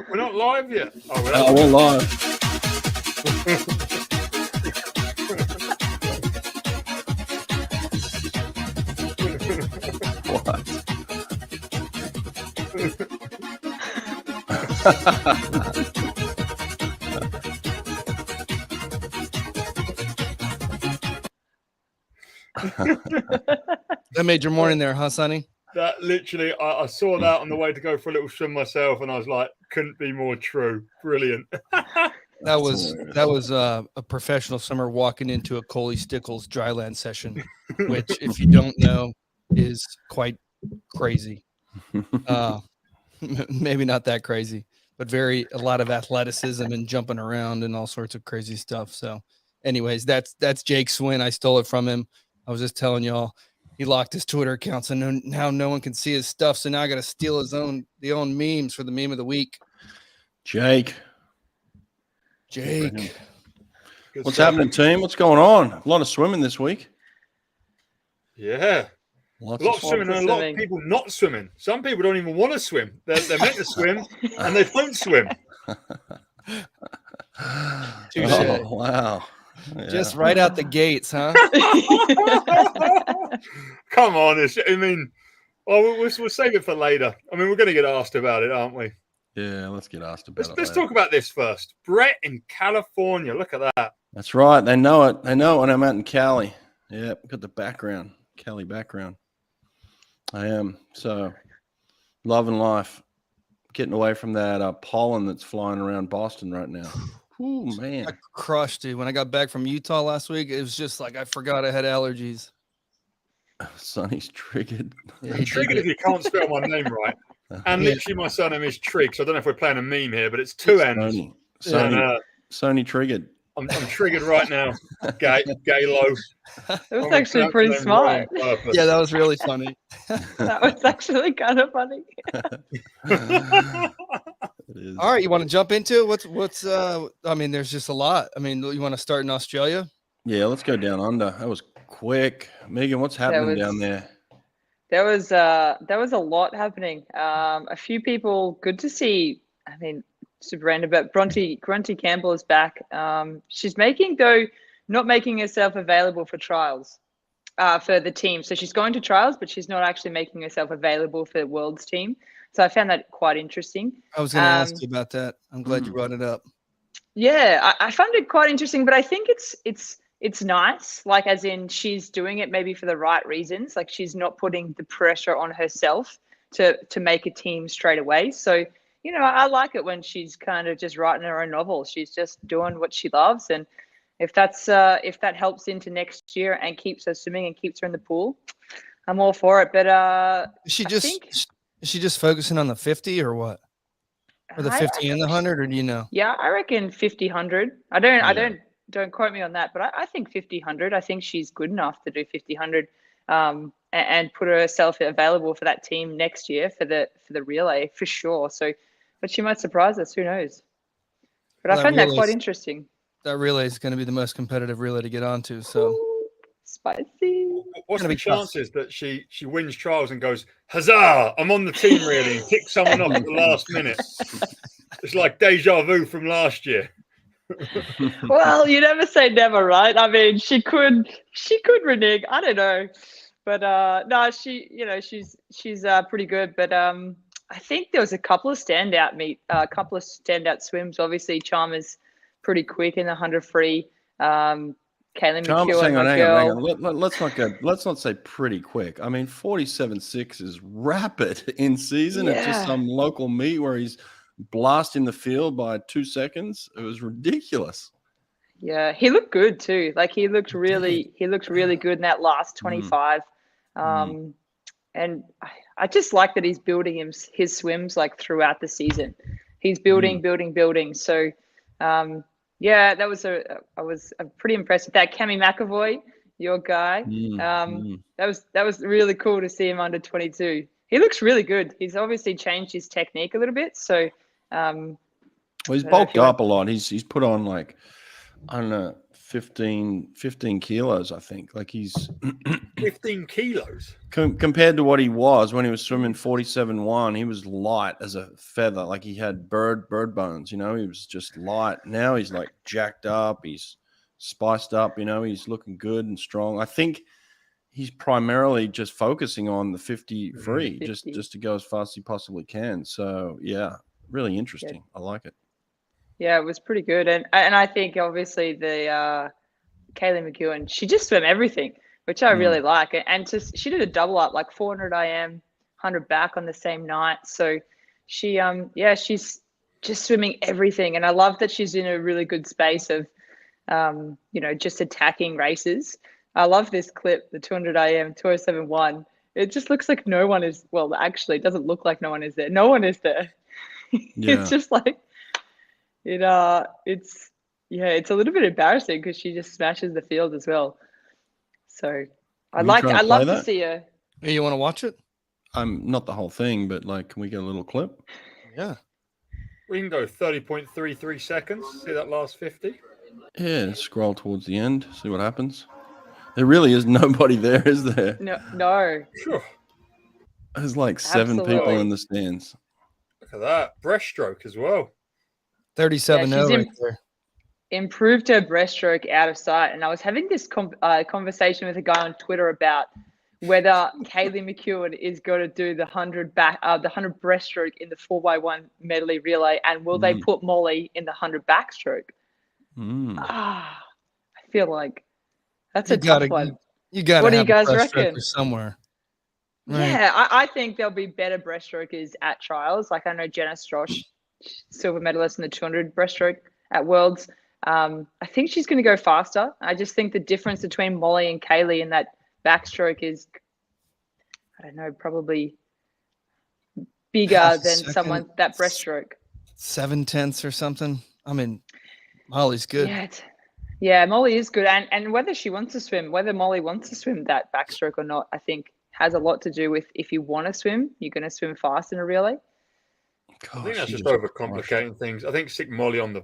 We're not live yet. Oh, we're live. That made your morning there, huh, Sonny? That literally, I saw that on the way to go for a little swim myself, and I was like, couldn't be more true. Brilliant. That was a professional swimmer walking into a Coley Stickles dryland session, which, if you don't know, is quite crazy. Maybe not that crazy, but a lot of athleticism and jumping around and all sorts of crazy stuff. So, anyways, that's Jake Swin. I stole it from him. I was just telling y'all. He locked his Twitter account, so now no one can see his stuff. So now I got to steal the own memes for the meme of the week. Jake. What's happening, team? What's going on? A lot of swimming this week. Yeah. A lot of swimming and a lot of people not swimming. Some people don't even want to swim. They're meant to swim, and they don't swim. Oh, wow. Yeah. Just right out the gates, huh? Come on. We'll save it for later. I mean, we're going to get asked about it, aren't we? Yeah, let's get asked about it. Let's talk about this first. Brett in California. Look at that. That's right. They know it. They know it when I'm out in Cali. Yeah, got the background, Cali background. I am. So, loving life. Getting away from that pollen that's flying around Boston right now. Ooh, man. I crushed it. When I got back from Utah last week, it was just like I forgot I had allergies. Sonny's triggered. Yeah, I'm triggered if you can't spell my name right. And literally my surname is Trigg, so I don't know if we're playing a meme here, but it's two N's. Sonny triggered. I'm triggered right now. Gay-lo. It was actually pretty smart. Yeah, that was really funny. That was actually kind of funny. All right, you want to jump into it? What's I mean, there's just a lot. I mean, you want to start in Australia? Yeah, let's go down under. That was quick. Megan, what's happening down there? There was a lot happening. A few people, good to see. I mean, super random, but Grunty Campbell is back. She's not making herself available for trials for the team. So she's going to trials, but she's not actually making herself available for the World's team. So I found that quite interesting. I was going to ask you about that. I'm glad you brought it up. Yeah, I found it quite interesting, but I think it's nice, like as in she's doing it maybe for the right reasons. Like she's not putting the pressure on herself to make a team straight away. So, you know, I like it when she's kind of just writing her own novel. She's just doing what she loves. And if that helps into next year and keeps her swimming and keeps her in the pool, I'm all for it. But is she just focusing on the 50 or what? Or the 50 and the 100, or do you know? Yeah, I reckon 50, 100. Don't quote me on that, but I think 50, 100. I think she's good enough to do 50, 100 and put herself available for that team next year for the relay for sure. So, but she might surprise us. Who knows? But I find that quite interesting. That relay is going to be the most competitive relay to get onto. So, ooh, spicy. What's the chances that she wins trials and goes, huzzah, I'm on the team really, and kicks someone off at the last minute? It's like deja vu from last year. Well, you never say never, right? I mean, she could renege. I don't know, but no, she's pretty good. But I think there was a couple of standout swims. Obviously, Chalmers pretty quick in the 100 free. Kaylee McEwen, hang on. Let's not say pretty quick. I mean, 47.6 is rapid in season. Yeah. It's just some local meet where he's blasting the field by 2 seconds. It was ridiculous. Yeah, he looked good too. Like he looked really good in that last 25. And I just like that he's building his swims like throughout the season. He's building. So yeah, I was pretty impressed with that. Cammy McAvoy, your guy. That was really cool to see him under 22. He looks really good. He's obviously changed his technique a little bit. So well, he's bulked up a lot. He's put on like, I don't know, 15 kilos, I think. Like he's 15 kilos. compared to what he was when he was swimming 47.1, he was light as a feather. Like he had bird bones, you know, he was just light. Now he's like jacked up. He's spiced up, you know, he's looking good and strong. I think he's primarily just focusing on the 50 free, 50. just to go as fast as he possibly can. So yeah, really interesting. I like it. Yeah, it was pretty good, and I think obviously the Kaylee McEwen, she just swam everything, which I really like, and she did a double up like 400 IM, 100 back on the same night. So she she's just swimming everything, and I love that she's in a really good space of just attacking races. I love this clip, the 200 IM 2071. It just looks like no one is. Well, actually, it doesn't look like no one is there. No one is there. Yeah. It's just like. It's a little bit embarrassing because she just smashes the field as well. So I'd love to see her. Hey, you want to watch it? I'm not the whole thing, but like, can we get a little clip? Yeah. We can go 30.33 seconds. See that last 50? Yeah, scroll towards the end, see what happens. There really is nobody there, is there? No. Sure. There's like 7 people in the stands. Look at that. Breaststroke as well. 37 she's right there. Improved her breaststroke out of sight. And I was having this conversation with a guy on Twitter about whether Kaylee McEwen is going to do the 100 breaststroke in the 4x1 medley relay, and will they put Molly in the 100 backstroke? I feel like that's a tough one. You got. What do you guys reckon? Somewhere. Right. Yeah, I think there'll be better breaststrokers at trials. Like I know Jenna Strosh, silver medalist in the 200 breaststroke at Worlds. I think she's going to go faster. I just think the difference between Molly and Kaylee in that backstroke is, I don't know, probably bigger than someone that breaststroke. 0.7 or something. I mean, Molly's good. Yeah, Molly is good. And whether Molly wants to swim that backstroke or not, I think has a lot to do with if you want to swim, you're going to swim fast in a relay. I think that's just overcomplicating things. I think stick Molly on the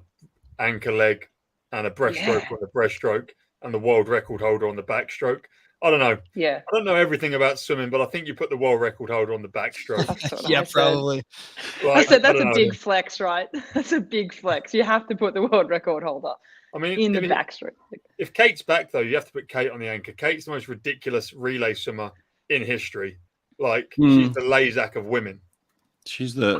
anchor leg and a breaststroke on the breaststroke and the world record holder on the backstroke. I don't know. Yeah. I don't know everything about swimming, but I think you put the world record holder on the backstroke. Yeah, probably. Like, I said that's a big flex, right? That's a big flex. You have to put the world record holder in the backstroke. If Kate's back, though, you have to put Kate on the anchor. Kate's the most ridiculous relay swimmer in history. Like, she's the Lazak of women. She's the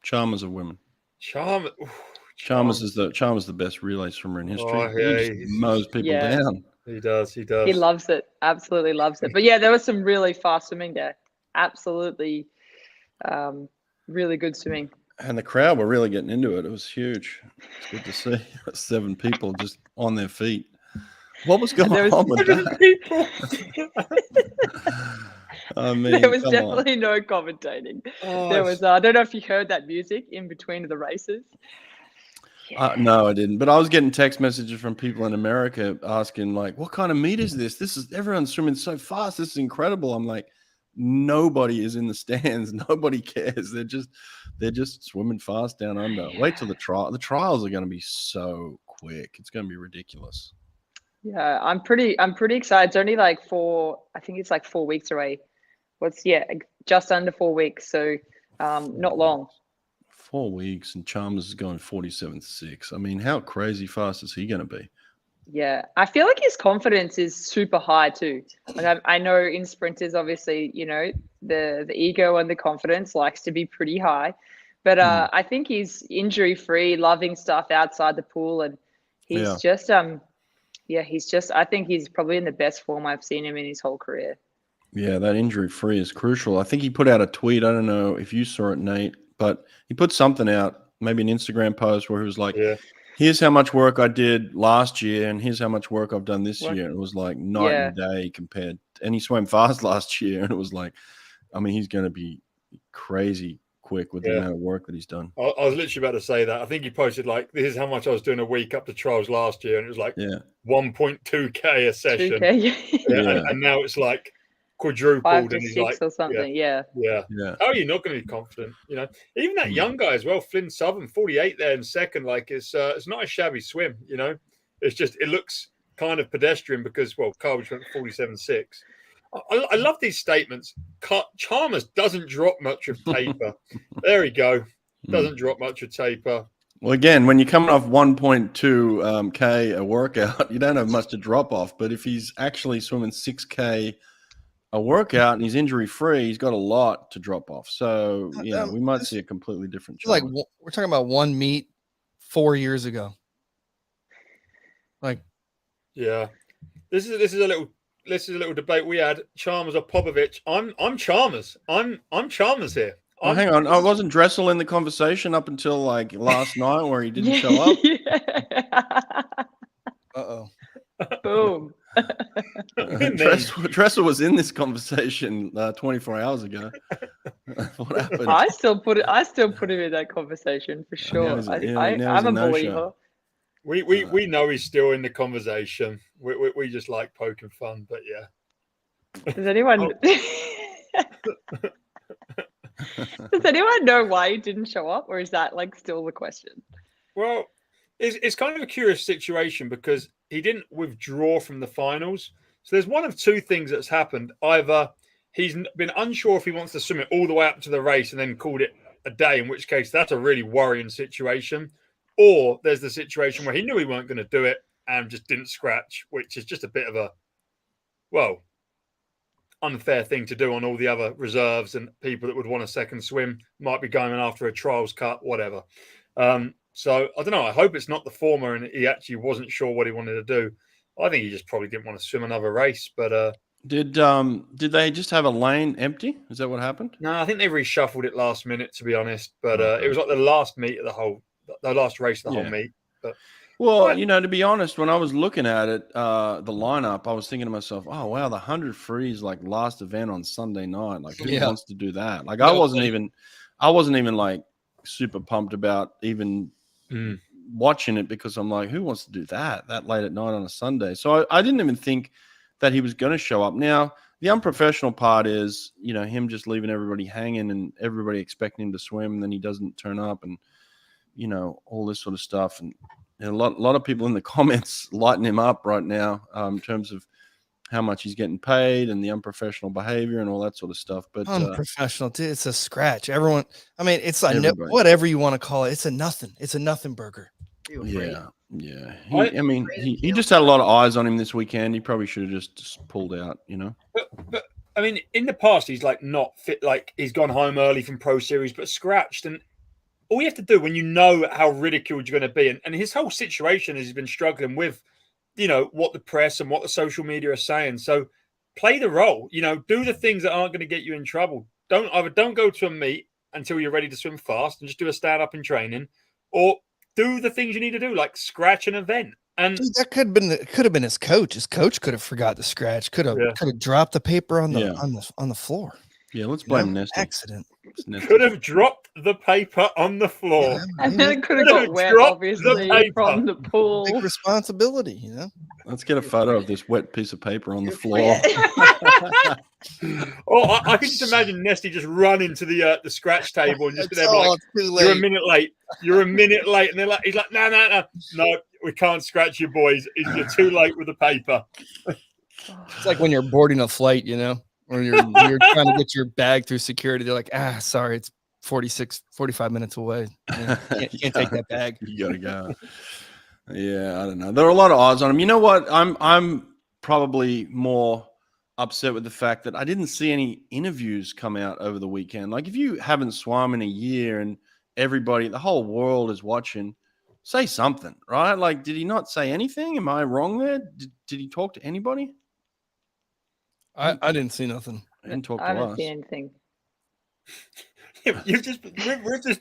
Chalmers of women. Chalmers is the best relay swimmer in history. Oh, yeah, he mows people down. He does. He loves it. Absolutely loves it. But yeah, there was some really fast swimming there. Absolutely, really good swimming. And the crowd were really getting into it. It was huge. It's good to see 7 people just on their feet. What was going on with that? I mean, there was definitely no commentating. There was. I don't know if you heard that music in between the races. No, I didn't. But I was getting text messages from people in America asking, like, "What kind of meet is this? Everyone's swimming so fast. This is incredible." I'm like, nobody is in the stands. Nobody cares. They're just swimming fast down under. Wait till the trial. The trials are going to be so quick. It's going to be ridiculous. Yeah, I'm pretty excited. It's only like 4 weeks away. Just under 4 weeks. So not long. 4 weeks, and Chalmers is going 47.6. I mean, how crazy fast is he going to be? Yeah, I feel like his confidence is super high too. Like I know in sprinters, obviously, the ego and the confidence likes to be pretty high, but I think he's injury free, loving stuff outside the pool, and he's I think he's probably in the best form I've seen him in his whole career. Yeah, that injury free is crucial. I think he put out a tweet. I don't know if you saw it, Nate, but he put something out, maybe an Instagram post where he was like, here's how much work I did last year and here's how much work I've done this year. And it was like night and day compared. And he swam fast last year, and it was like, I mean, he's going to be crazy quick with the amount of work that he's done. I was literally about to say that. I think he posted like, this is how much I was doing a week up to trials last year. And it was like 1.2K a session. 2K. And now it's like quadrupled. 5 to and he's 6 like, or something. Yeah. How are you not going to be confident? Even that young guy as well, Flynn Southern, 48 there in second. Like it's not a shabby swim. It's just it looks kind of pedestrian because Carl went 47.6. I love these statements. Chalmers doesn't drop much of taper. There we go. Doesn't drop much of taper. Well, again, when you're coming off 1.2 K a workout, you don't have much to drop off. But if he's actually swimming 6K a workout and he's injury free, he's got a lot to drop off. So we might see a completely different. Like we're talking about one meet 4 years ago. Like, yeah, this is a little debate we had. Chalmers or Popovich? I'm Chalmers. I'm Chalmers here. Oh, hang on. I wasn't Dressel in the conversation up until like last night where he didn't show up. Uh-oh. Boom. Dressel was in this conversation 24 hours ago. What happened? I still put him in that conversation for sure. I'm a believer. We know he's still in the conversation. We just like poking fun, but yeah. Does anyone Does anyone know why he didn't show up, or is that like still the question? Well, it's kind of a curious situation because he didn't withdraw from the finals. So there's one of two things that's happened. Either he's been unsure if he wants to swim it all the way up to the race and then called it a day, in which case that's a really worrying situation. Or there's the situation where he knew he weren't going to do it and just didn't scratch, which is just a bit of a, unfair thing to do on all the other reserves and people that would want a second swim, might be going after a trials cut, whatever. So I don't know. I hope it's not the former and he actually wasn't sure what he wanted to do. I think he just probably didn't want to swim another race. But did they just have a lane empty? Is that what happened? No, I think they reshuffled it last minute, to be honest. But it was like the last meet of the last race of the whole meet. But to be honest, when I was looking at it, the lineup, I was thinking to myself, oh wow, the 100 frees like last event on Sunday night. Like who wants to do that? Like I wasn't even like super pumped about even watching it because I'm like, who wants to do that late at night on a Sunday? So I didn't even think that he was going to show up. Now the unprofessional part is, him just leaving everybody hanging and everybody expecting him to swim, and then he doesn't turn up, and all this sort of stuff. And a lot of people in the comments lighting him up right now in terms of how much he's getting paid and the unprofessional behavior and all that sort of stuff. But unprofessional, dude, it's a scratch. Everyone, I mean, it's like whatever you want to call it. It's a nothing burger. Yeah. He just had a lot of eyes on him this weekend. He probably should have just pulled out, But I mean, in the past, he's like not fit. Like he's gone home early from Pro Series, but scratched. And all you have to do when you know how ridiculed you're going to be, and his whole situation is he's been struggling with, what the press and what the social media are saying. So play the role, do the things that aren't going to get you in trouble. Don't go to a meet until you're ready to swim fast and just do a stand up in training, or do the things you need to do, like scratch an event. And that could have been his coach. His coach could have forgot to scratch. Could have dropped the paper on the floor. Yeah, let's blame Nestor. Accident. Could have dropped the paper on the floor. Yeah, and then it could have got wet, obviously, from the pool. Big responsibility, Let's get a photo of this wet piece of paper on the floor. I can just imagine Nesty just running to the scratch table and just they're like, "You're a minute late. You're a minute late," and he's like, "No, we can't scratch you, boys. You're too late with the paper." It's like when you're boarding a flight, or you're trying to get your bag through security. They're like, sorry, it's 45 minutes away. Can't take that bag. You gotta go. Yeah, I don't know. There are a lot of odds on him. You know what? I'm probably more upset with the fact that I didn't see any interviews come out over the weekend. Like if you haven't swum in a year and the whole world is watching, say something, right? Like, did he not say anything? Am I wrong there? Did he talk to anybody? I didn't see nothing. I didn't talk to us. I haven't seen anything. We've just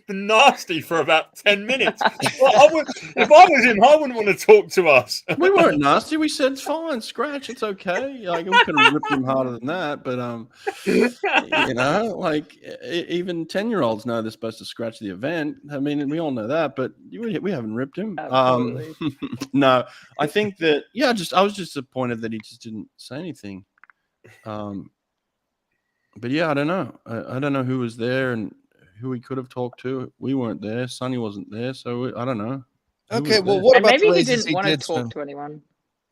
been nasty for about 10 minutes. If I was him, I wouldn't want to talk to us. We weren't nasty. We said it's fine, scratch, it's okay. Like we could have ripped him harder than that, but even 10-year-olds know they're supposed to scratch the event. I mean, we all know that, but we haven't ripped him. No, I think that I was just disappointed that he just didn't say anything. But I don't know. I don't know who was there and who we could have talked to. We weren't there. Sonny wasn't there, so I don't know. Okay, was well, that? what And about maybe the he races didn't want to did talk swim? to anyone.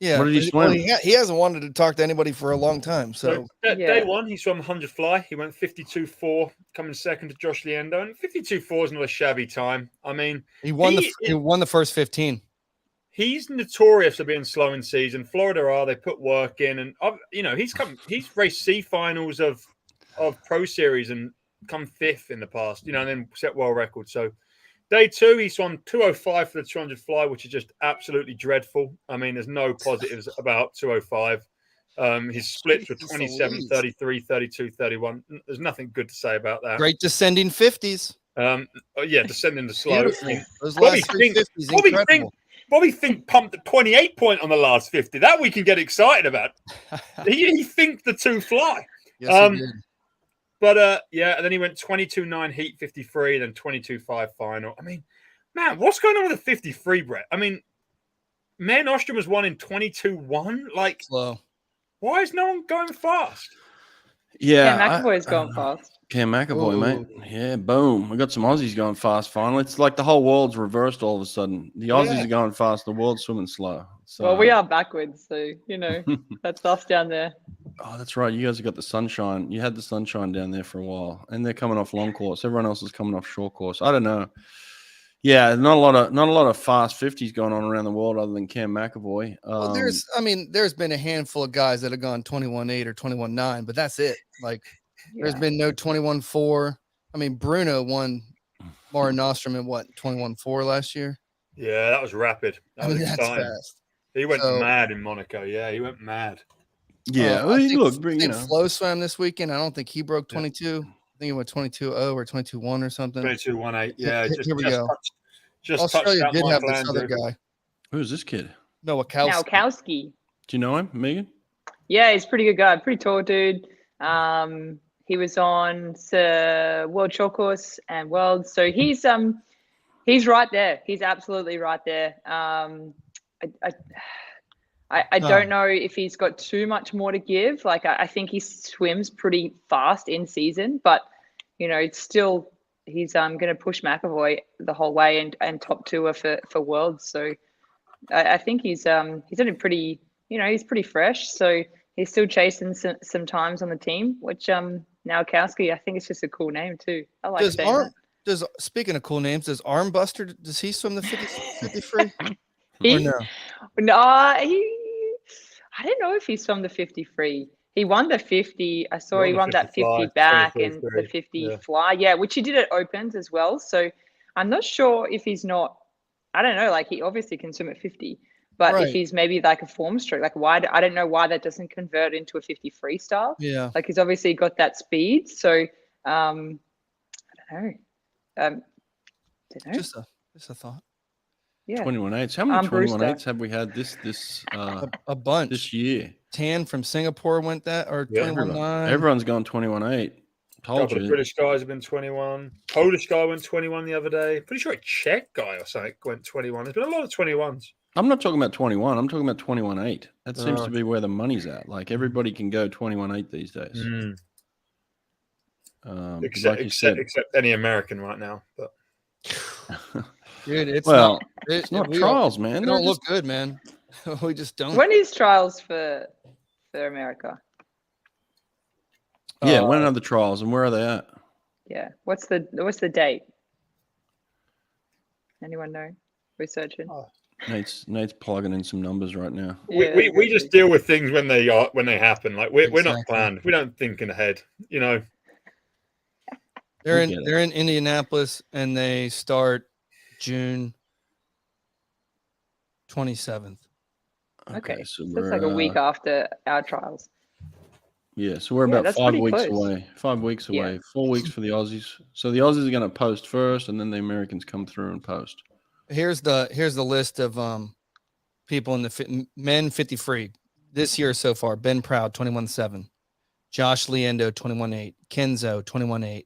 Yeah, What did he well, swim? he hasn't wanted to talk to anybody for a long time. So Day Yeah. one, he swam 100 fly. He went 52.4, coming second to Josh Liendo. And 52.4 is not a shabby time. I mean, he won he the first 15. he's notorious for being slow in season. Florida are, they put work in. And, he's raced C finals of Pro Series and come fifth in the past, and then set world records. So, day two, he swam 205 for the 200 fly, which is just absolutely dreadful. I mean, there's no positives about 205. His splits were Jeez 27, Louise. 33, 32, 31. There's nothing good to say about that. Great descending 50s. Descending the slow. Beautiful. I mean, Those Bobby last three Fink, 50s, Bobby incredible. Fink, Bobby Fink pumped a 28 point on the last 50. That we can get excited about. He thinked the two fly. Yes, he did. But and then he went 22.9 heat 53, then 22.5 final. I mean, man, what's going on with the 53, Brett? I mean, Man Ostrom was won in 22.1. Like, Slow. why is no one going fast? Yeah, McAvoy's going fast. Cam McAvoy, mate. Yeah, boom. We got some Aussies going fast finally. It's like the whole world's reversed all of a sudden. The Aussies are going fast, the world's swimming slow. So, Well, we are backwards, so that's us down there. Oh, that's right. You guys have got the sunshine. You had the sunshine down there for a while, and they're coming off long course. Everyone else is coming off short course. I don't know. Yeah, not a lot of fast 50s going on around the world other than Cam McAvoy. Well, there's been a handful of guys that have gone 21.8 or 21.9, but that's it. Like, there's been no 21.4. I mean, Bruno won Mare Nostrum in what, 21.4 last year? Yeah, that was rapid. That's fast. He went mad in Monaco. Yeah, he went mad. Yeah, I think Flo swam this weekend. I don't think he broke 22. I think he went 22.0 or 22.1 or something. 22.18. Yeah, here we go. Just Australia did have Michael this other Andrew. guy. Who's this kid? Nowakowski. Do you know him, Megan? Yeah, he's a pretty good guy. Pretty tall dude. He was on World Short Course and World, so he's right there. He's absolutely right there. I don't know if he's got too much more to give. Like, I think he swims pretty fast in season, but it's still he's going to push McAvoy the whole way and top two for Worlds. So I think he's only pretty he's pretty fresh. So he's still chasing some times on the team, which Nowakowski, I think it's just a cool name too. I like saying that. Speaking of cool names, does Armbuster, does he swim the 50 free? No, I don't know if he's from the 50 free. He won the 50. I saw he won that 50 back and the 50 fly. Yeah, which he did at Opens as well. So I'm not sure if he's not. I don't know. Like, he obviously can swim at 50, but if he's maybe like a form stroke, like why? I don't know why that doesn't convert into a 50 freestyle. Yeah, like he's obviously got that speed. So I don't know. Don't know. Just a thought. Yeah. 21.8s. How many 21.8s have we had this a bunch this year? Tan from Singapore went that, or 21.9. Everyone's gone 21.8. Told you. The British guys have been 21. Polish guy went 21 the other day. Pretty sure a Czech guy or something went 21. There's been a lot of 21s. I'm not talking about 21. I'm talking about 21.8. That seems to be where the money's at. Like, everybody can go 21.8 these days. Except any American right now. But dude, it's not we trials, man. They don't look good, man. We just don't. When is trials for America? Yeah, when are the trials and where are they at? Yeah, what's the date? Anyone know? Researching. Nate's plugging in some numbers right now. We just deal with things when they happen. Like, we're not planned. We don't think ahead. They're in Indianapolis and they start June 27th. Okay, so it's like a week after our trials. Yeah, so we're about 5 weeks away. 5 weeks away. 4 weeks for the Aussies. So the Aussies are going to post first, and then the Americans come through and post. Here's the list of people in the men 50 free this year so far. Ben Proud 21.7, Josh Liendo 21.8, Kenzo 21.8,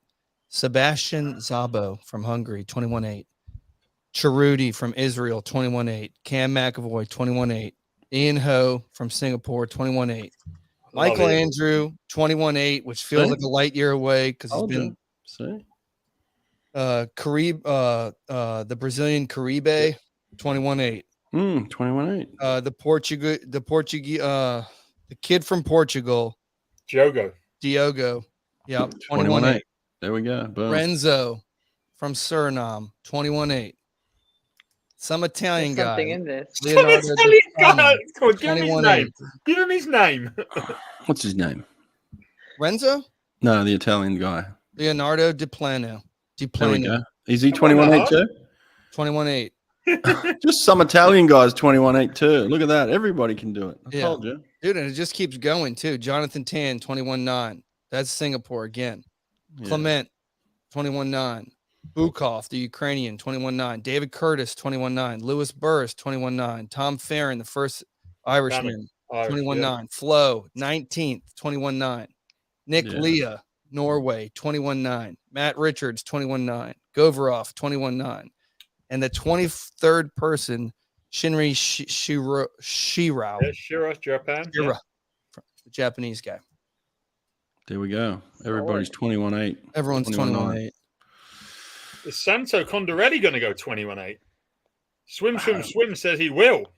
Sebastian Szabo from Hungary 21.8, Charuti from Israel 21.8, Cam McAvoy 21.8, Ian Ho from Singapore 21.8, Michael Andrew 21.8, which feels like a light year away because he's been the Brazilian Caribe 21-8. 21-8. The kid from Portugal, Diogo. Yep, 21-8. There we go. Boom. Renzo from Suriname, 21-8. Some Italian There's something guy, in this. Leonardo Some Italian Di guy. Stefano, Come on, give him his 21-8. name. Give him his name. What's his name? Renzo? No, the Italian guy. Leonardo Di Plano. There we go. Is he 21-8 too? 21-8. Just some Italian guys 21-8 too. Look at that. Everybody can do it. I told you. Dude, and it just keeps going too. Jonathan Tan, 21-9. That's Singapore again. Yeah. Clement, 21-9. Bukov, the Ukrainian, 21-9. David Curtis, 21-9. Lewis Burris, 21-9. Tom Farron, the first Irishman, 21-9. Flo, 19th, 21-9. Nick Leah, Norway, 21-9. Matt Richards, 21-9. Govarov, 21-9. And the 23rd person, Shinri Shirao. Yeah, Shiro, Japan. Shira, the Japanese guy. There we go. Everybody's 21-8. Everyone's 21-8. Is Santo Condorelli going to go 21-8? Swim says he will.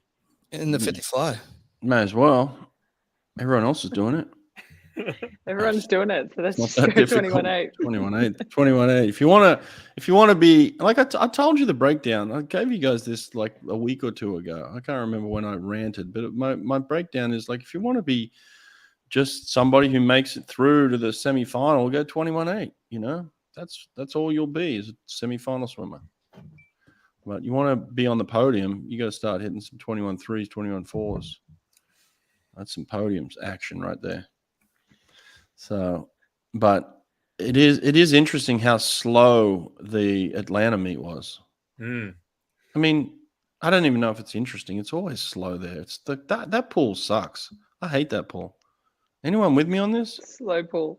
In the 50 fly. Might as well. Everyone else is doing it. Everyone's doing it, so let's Not just that go difficult. 21-8. 21-8. If you want to be like I told you the breakdown. I gave you guys this like a week or two ago. I can't remember when I ranted, but my breakdown is like if you want to be just somebody who makes it through to the semi-final, go 21-8. You know, that's all you'll be is a semi-final swimmer. But you want to be on the podium, you got to start hitting some 21-3s, 21-4s. That's some podiums action right there. So, but it is interesting how slow the Atlanta meet was. Mm. I mean, I don't even know if it's interesting. It's always slow there. It's that pool sucks. I hate that pool. Anyone with me on this? Slow pool.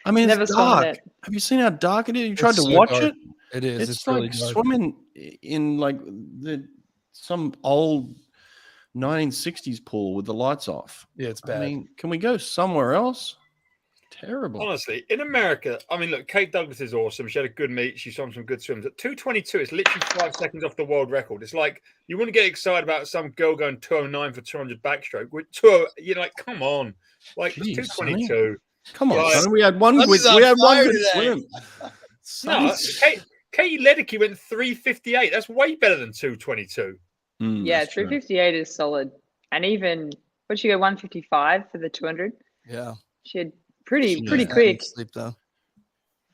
I mean, Never it's swum in dark. it. Have you seen how dark it is? You tried It's to so watch dark. it? It is. It's really like dark. swimming in like some old 1960s pool with the lights off. Yeah, it's bad. I mean, can we go somewhere else? Terrible. Honestly, in America, I mean, look, Kate Douglas is awesome. She had a good meet. She swam some good swims. At 2:22, it's literally 5 seconds off the world record. It's like you wouldn't get excited about some girl going 2:09 for 200 backstroke. You're like, come on, like Jeez, 2:22. Come on, Like, son. We had one good swim. No, Katie Ledecky went 3:58. That's way better than 2:22. Yeah, 358 is solid. And even, what'd she go, 155 for the 200? Yeah. She had pretty Yeah, quick. Sleep though.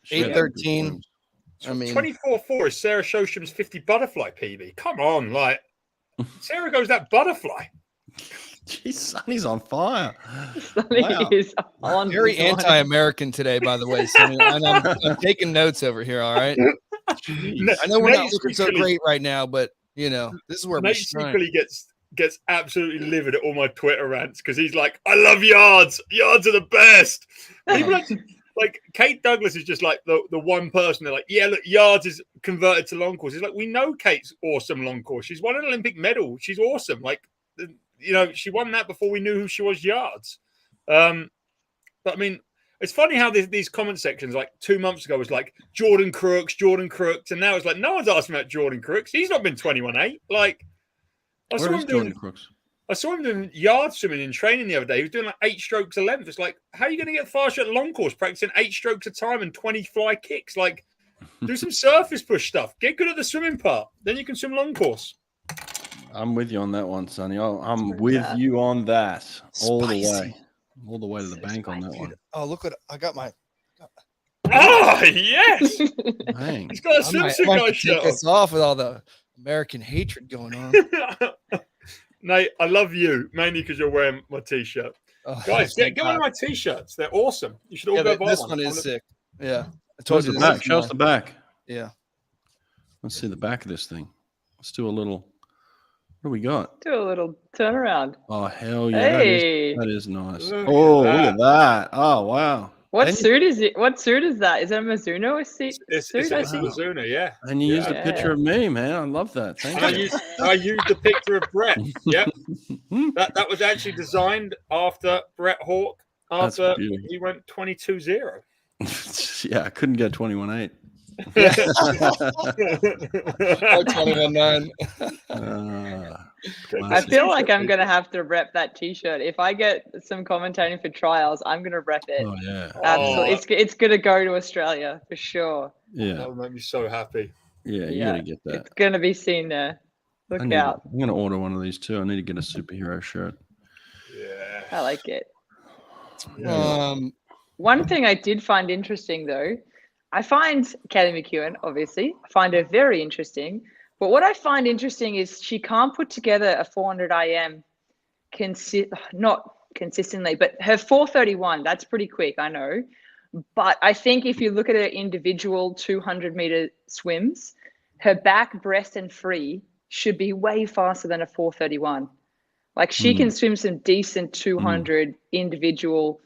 She had 8:13. good I mean, 24:4 is Sarah Shosham's 50 butterfly PB. Come on, like Sarah goes that butterfly. Jeez, Sonny's on fire. Sonny Wow. is on. very he's on. anti-American today, by the way. Sonny. And I'm taking notes over here. All right. I know we're not looking so great right now, but you know this is where we Nate shine. secretly gets absolutely livid at all my Twitter rants because he's like, I love yards. Yards are the best. People like Kate Douglas is just like the one person they're like, yeah, look, yards is converted to long course. It's like, we know Kate's awesome long course. She's won an Olympic medal. She's awesome. Like, you know, she won that before we knew who she was yards. But I mean, it's funny how these comment sections like 2 months ago was like Jordan Crooks, and now it's like no one's asking about Jordan Crooks. He's not been 21-8. Like I saw him doing yard swimming in training the other day. He was doing like 8 strokes a length. It's like, how are you going to get faster at long course practicing 8 strokes a time and 20 fly kicks? Like, do some surface push stuff. Get good at the swimming part. Then you can swim long course. I'm with you on that one, Sonny. I'm with you on that all the way to the bank on that one. Oh, look what I got my. Oh yes, Dang. he's got a swimsuit guy shirt Take us off with all the American hatred going on. on. Nate, I love you mainly because you're wearing my t-shirt. Oh, Guys, get one of my t-shirts. They're awesome. You should all go buy this one. one is sick. Yeah, I Show us you the this back. is Show us mine. the back. Yeah. Let's see the back of this thing. Let's do a little. What do we got? Do a little turnaround. Oh hell yeah! Hey. That is nice. Look Oh, at look at that! Oh wow! What And- suit is it? What suit is that? Is that a Mizuno suit? It's a Mizuno, yeah. And you used a Yeah. picture of me, man. I love that. Thank And you. I used the picture of Brett. Yep. That was actually designed after Brett Hawke, That's after beautiful. he went 22-0. Yeah, I couldn't get 21-8. 21.9. I feel like I'm gonna have to rep that T-shirt. If I get some commentating for trials, I'm gonna rep it. Oh yeah, Absolutely, it's gonna go to Australia for sure. yeah, That would make me so happy. yeah. You Yeah, gotta get that. It's gonna be seen there. Look out! I'm gonna order one of these too. I need to get a superhero shirt. Yeah. I like it. One thing I did find interesting, though, I find Kelly McEwen, obviously, I find her very interesting. But what I find interesting is she can't put together a 400 IM not consistently, but her 431, that's pretty quick, I know. But I think if you look at her individual 200-meter swims, her back, breast, and free should be way faster than a 431. Like she can swim some decent 200 individual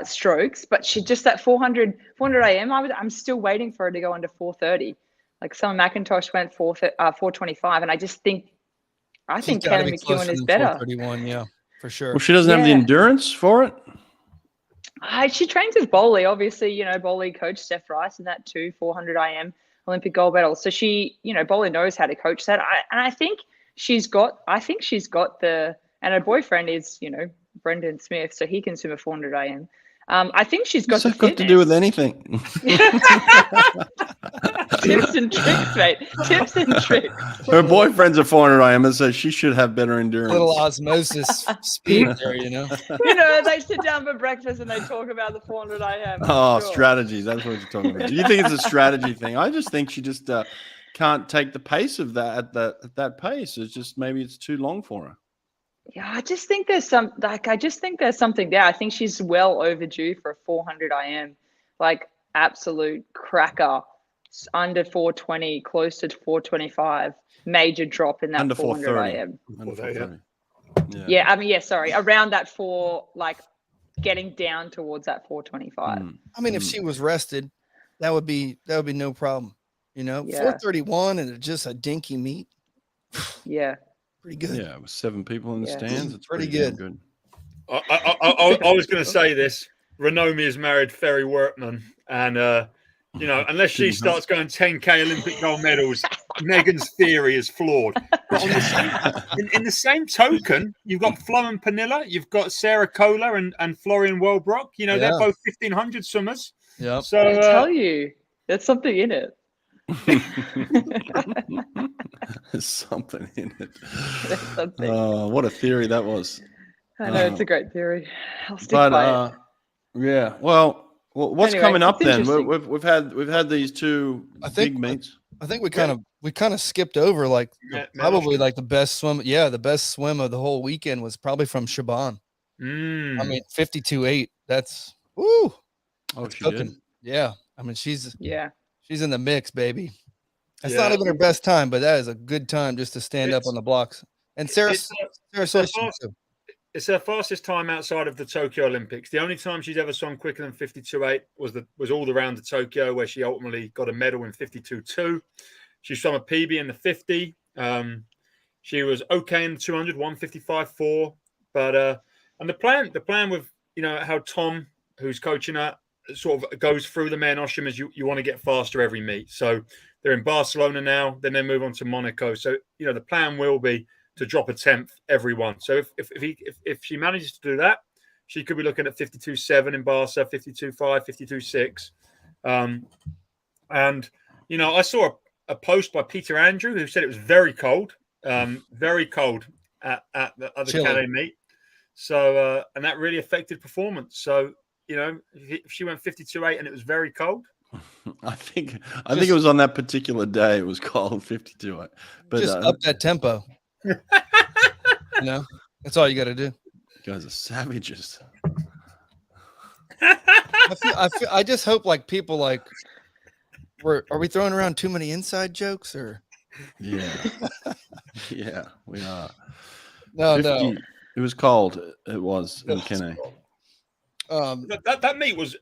strokes, but she just that 400 AM. I'm still waiting for her to go under 430. Like Summer McIntosh went 425, and I think Kelly McEwen is better. 431, yeah, for sure. Well, she doesn't have the endurance for it. She trains with Bowley, obviously. Bowley coached Steph Rice in that 400 IM Olympic gold medal. So she, Bowley knows how to coach that. I think she's got the, and her boyfriend is, Brendan Smith, so he can swim a 400 IM. I think she's got What's that got to do with anything? Tips and tricks, mate. Tips and tricks. Her boyfriend's a 400 IM, so she should have better endurance. A little osmosis speed there, They sit down for breakfast and they talk about the 400 IM. Oh, sure. Strategies. That's what you're talking about. Do you think it's a strategy thing? I just think she just can't take the pace of that at that pace. It's just maybe it's too long for her. Yeah, I just think there's something there. I think she's well overdue for a 400 IM, like absolute cracker, under 420, close to 425, major drop in that under 400 IM. Under 430. Sorry, around that like getting down towards that 425. I mean, if she was rested, that would be no problem. 431 and just a dinky meet. Yeah. Pretty good. Yeah, with 7 people in the stands, it's pretty good. I was going to say this. Renomi is married Ferry Workman, and unless she starts going 10K Olympic gold medals, Megan's theory is flawed. But in the same token, you've got Flo and Panilla, you've got Sarah Kohler and Florian Welbrock. They're both 1500 swimmers. Yeah. So I tell you, there's something in it. There's something in it. Oh, what a theory that was. I know, it's a great theory. I'll stick by it. Yeah. Well, what's coming up then? We've had these two big meets. I think we kind of skipped over probably the best swim. Yeah, the best swim of the whole weekend was probably from Shaban. I mean, 52.8. That's woo. Oh, she did. Yeah. I mean, she's in the mix, baby. That's not even her best time, but that is a good time just to stand up on the blocks. And it's her fastest time outside of the Tokyo Olympics. The only time she's ever swum quicker than 52.8 was all around the Tokyo, where she ultimately got a medal in 52.2. She swum a PB in the 50. She was okay in the 200, 155.4. But and the plan with how Tom, who's coaching her, sort of goes through the men Osham as you want to get faster every meet. So they're in Barcelona now, then they move on to Monaco. So the plan will be to drop a 10th every one. So if she manages to do that, she could be looking at 52.7 in Barca, 52.5, 52.6. And I saw a post by Peter Andrew who said it was very cold at the Calais meet. So and that really affected performance. So if she went 52.8 and it was very cold, I think it was on that particular day. It was cold 52.8. But just up that tempo. That's all you got to do. You guys are savages. I just hope people are we throwing around too many inside jokes or? Yeah, we are. No. It was cold. It was in Calais. That meet was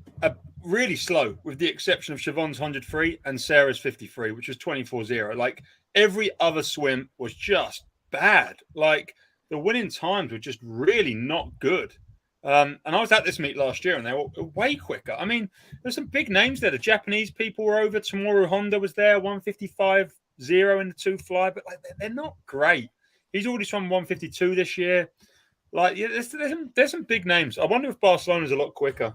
really slow, with the exception of Siobhan's 100 free and Sarah's 53, which was 24.0. Like every other swim was just bad. Like the winning times were just really not good. And I was at this meet last year, and they were way quicker. I mean, there's some big names there. The Japanese people were over. Tomoru Honda was there, 155.0 in the 2 fly, but like they're not great. He's already swum 152 this year. Like, yeah, there's some big names. I wonder if Barcelona's a lot quicker.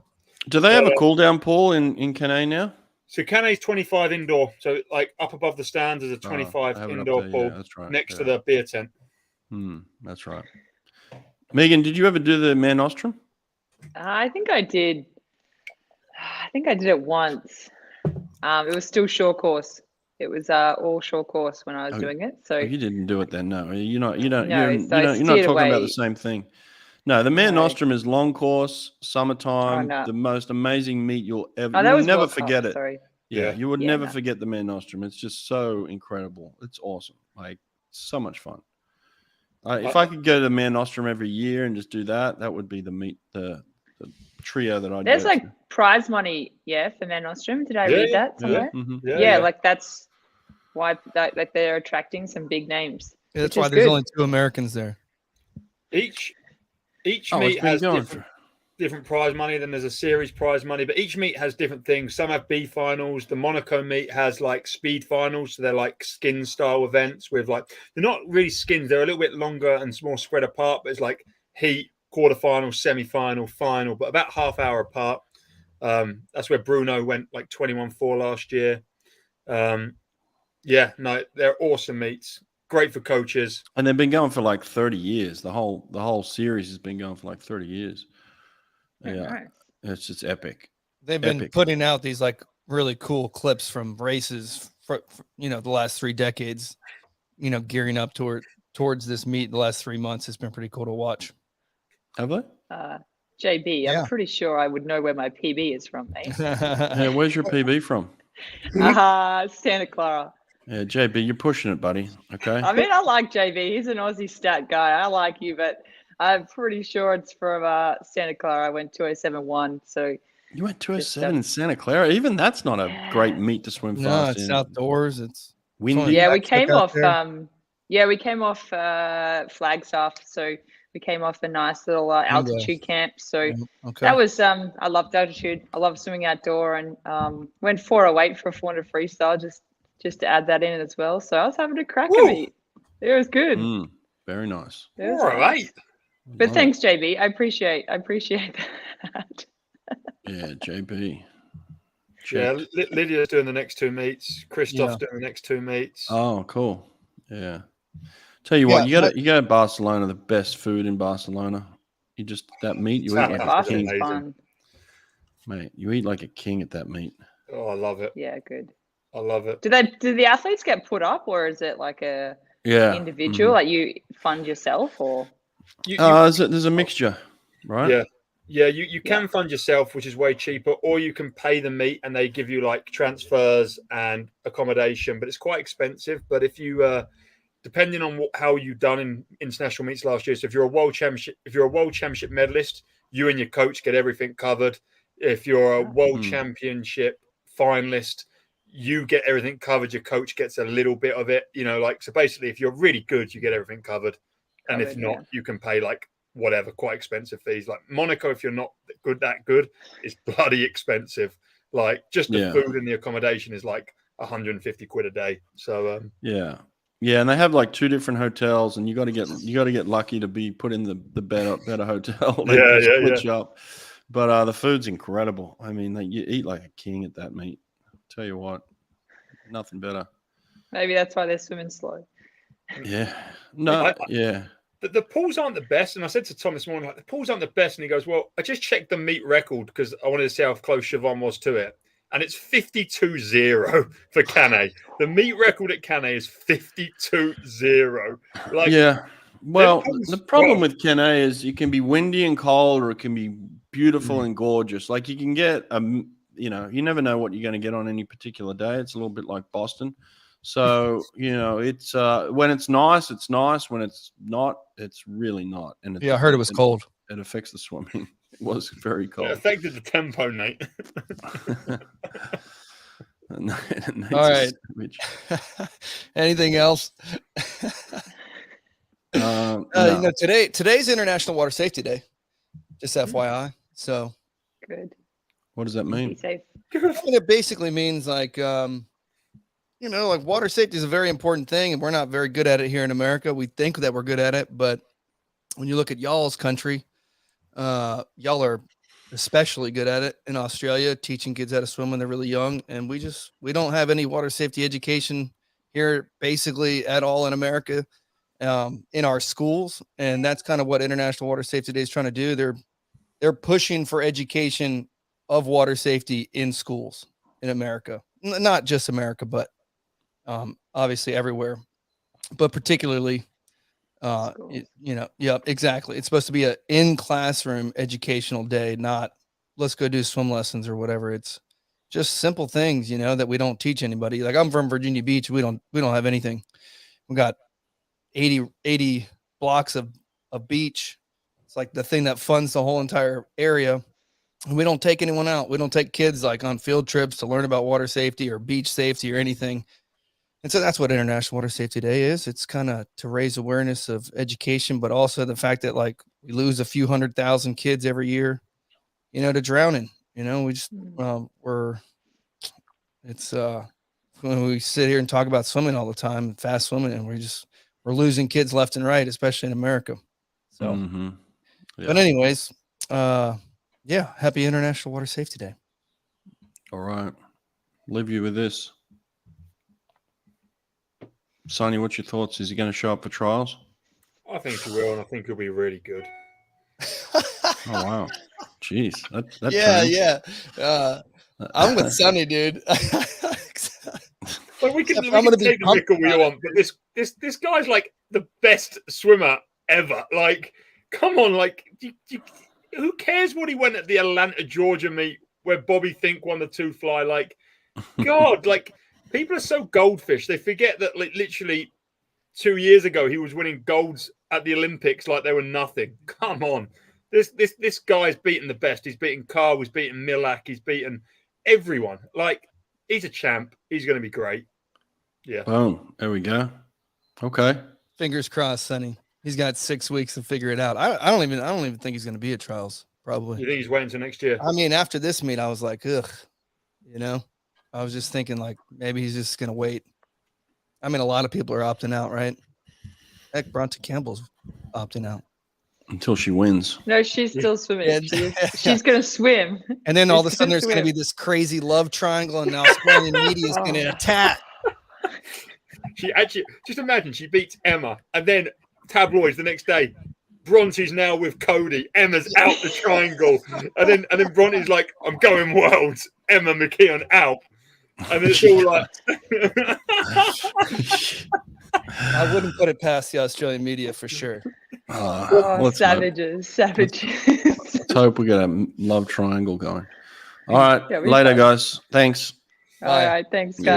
Do they have a cool down pool in Cannes now? So Cannes 25 indoor. So like up above the stands is a 25 indoor pool. Yeah, that's right. Next to the beer tent. That's right. Megan, did you ever do the Man Nostrum? I think I did. I think I did it once. It was still short course. It was all short course when I was doing it. So you didn't do it then, no. You're not No, you're so I not steered talking about away. the same thing. No, the Man No. Nostrum is long course, summertime, no. the most amazing meet you'll ever. Oh, that You'll was never World Cup, forget it. Sorry. Yeah, you would Yeah, never no. forget the Man Nostrum. It's just so incredible. It's awesome. Like so much fun. If I could go to the Man Nostrum every year and just do that, that would be the meet, the trio that I'd There's go like to. prize money, for Man Nostrum. Did I read that somewhere? Yeah. Like that's why like they're attracting some big names. Yeah, that's which why is there's good. only 2 Americans there. Each It's meet been has going different prize money. Then there's a series prize money, but each meet has different things. Some have B finals. The Monaco meet has like speed finals, so they're like skin style events with like they're not really skins. They're a little bit longer and more spread apart, but it's like heat, quarterfinal, semi-final, final, but about half hour apart. That's where Bruno went like 21-4 last year. They're awesome meets. Great for coaches. And they've been going for like 30 years. The whole series has been going for like 30 years. Oh, Yeah. nice. It's just epic. They've been Epic. putting out these like really cool clips from races for the last 3 decades, gearing up towards this meet the last 3 months. It's been pretty cool to watch. Have they? JB, Yeah. I'm pretty sure I would know where my PB is from, mate. Yeah, where's your PB from? Santa Clara. Yeah, JB, you're pushing it, buddy. Okay. I mean, I like JB. He's an Aussie stat guy. I like you, but I'm pretty sure it's from Santa Clara. I went 207.1. So You went 207 in Santa Clara. Even that's not a great meet to swim No, fast it's in. outdoors. It's Windy. yeah, we Backstep came out off. there. We came off Flagstaff. So we came off a nice little altitude camp. So okay. that was I loved altitude. I love swimming outdoor, and went 408 for a 400 freestyle just to add that in as well. So I was having a crack at it. It was good. Very nice. It was 408. nice. But thanks, JB. I appreciate that. Yeah, JB. Yeah, Checked. Lydia's doing the next 2 meets. Christoph's doing the next 2 meets. Oh, cool. Yeah. Tell you what, you go to Barcelona, the best food in Barcelona. You just that meat, you eat like a Barcelona's king. fun. Mate, you eat like a king at that meet. Oh, I love it. Yeah, good. I love it. Do the athletes get put up, or is it like a individual? Like you fund yourself, or? There's a mixture, right? Yeah. You can fund yourself, which is way cheaper, or you can pay the meet and they give you like transfers and accommodation, but it's quite expensive. But if you, depending on how you've done in international meets last year, so if you're a world championship medalist, you and your coach get everything covered. If you're a world championship finalist, you get everything covered. Your coach gets a little bit of it, so basically if you're really good, you get everything covered. And if not, you can pay like whatever, quite expensive fees. Like Monaco, if you're not that good, is bloody expensive. Like just the food and the accommodation is like 150 quid a day. So yeah, and they have like 2 different hotels, and you got to get lucky to be put in the better hotel. They split you up. But the food's incredible. I mean, you eat like a king at that meet. Tell you what, nothing better. Maybe that's why they're swimming slow. Yeah. No. Yeah. The pools aren't the best. And I said to Tom this morning, like, the pools aren't the best. And he goes, well, I just checked the meet record because I wanted to see how close Siobhan was to it. And it's 52-0 for Cannes. The meet record at Cannes is 52-0. Like, yeah. Well, the problem with Cannes is you can be windy and cold, or it can be beautiful and gorgeous. Like you can get you never know what you're going to get on any particular day. It's a little bit like Boston. So, it's when it's nice, it's nice. When it's not, it's really not. And I heard it was cold. It affects the swimming. It was very cold. It affected the tempo, Nate. All right. Anything else? No. Today's International Water Safety Day. Just FYI. So Good. What does that Be mean? safe. and it basically means like like water safety is a very important thing, and we're not very good at it here in America. We think that we're good at it, but when you look at y'all's country, y'all are especially good at it in Australia, teaching kids how to swim when they're really young. And we don't have any water safety education here basically at all in America, in our schools. And that's kind of what International Water Safety Day is trying to do. They're pushing for education of water safety in schools in America, not just America, but obviously everywhere, but particularly Schools. Yep, exactly. It's supposed to be a in classroom educational day, not let's go do swim lessons or whatever. It's just simple things, that we don't teach anybody. Like I'm from Virginia Beach. We don't have anything. We got 80 blocks of beach. It's like the thing that funds the whole entire area. And we don't take anyone out. We don't take kids like on field trips to learn about water safety or beach safety or anything. And so that's what International Water Safety Day is. It's kind of to raise awareness of education, but also the fact that like we lose a few 100,000 kids every year, to drowning. We just it's when we sit here and talk about swimming all the time, fast swimming, and we're losing kids left and right, especially in America. So, Yeah. But anyways, happy International Water Safety Day. All right. Leave you with this. Sonny, what's your thoughts? Is he going to show up for trials? I think he will, and I think he'll be really good. Oh, wow. Jeez. That Yeah. I'm with Sonny, dude. Well, we can I'm gonna be take the pumped pickle we about want, but this guy's like the best swimmer ever. Like, come on, like, who cares what he went at the Atlanta, Georgia meet where Bobby Fink won the 2 fly? Like, God, like, people are so goldfish. They forget that, like, literally 2 years ago he was winning golds at the Olympics like they were nothing. Come on, this guy's beaten the best. He's beaten Carl. He's beaten Milak. He's beaten everyone. Like, he's a champ. He's going to be great. Yeah. Boom. There we go. Okay. Fingers crossed, Sonny. He's got 6 weeks to figure it out. I don't even think he's going to be at trials. Probably. You think he's waiting until next year? I mean, after this meet, I was like, ugh. I was just thinking like maybe he's just going to wait. I mean, a lot of people are opting out, right? Heck, Bronte Campbell's opting out Until she wins. No, she's still swimming. And- She's going to swim. And then all of a She's sudden, gonna there's going to swim. be this crazy love triangle, and now Australian media is going to attack. She actually, just imagine she beats Emma, and then tabloids the next day. Bronte's now with Cody. Emma's out the triangle, and then Bronte's like, "I'm going worlds." Emma McKeon out, and then it's all like. I wouldn't put it past the Australian media for sure. Oh, savages. Let's hope we get a love triangle going. All right. Yeah, we Later, fun. guys. Thanks. All right. Thanks, guys.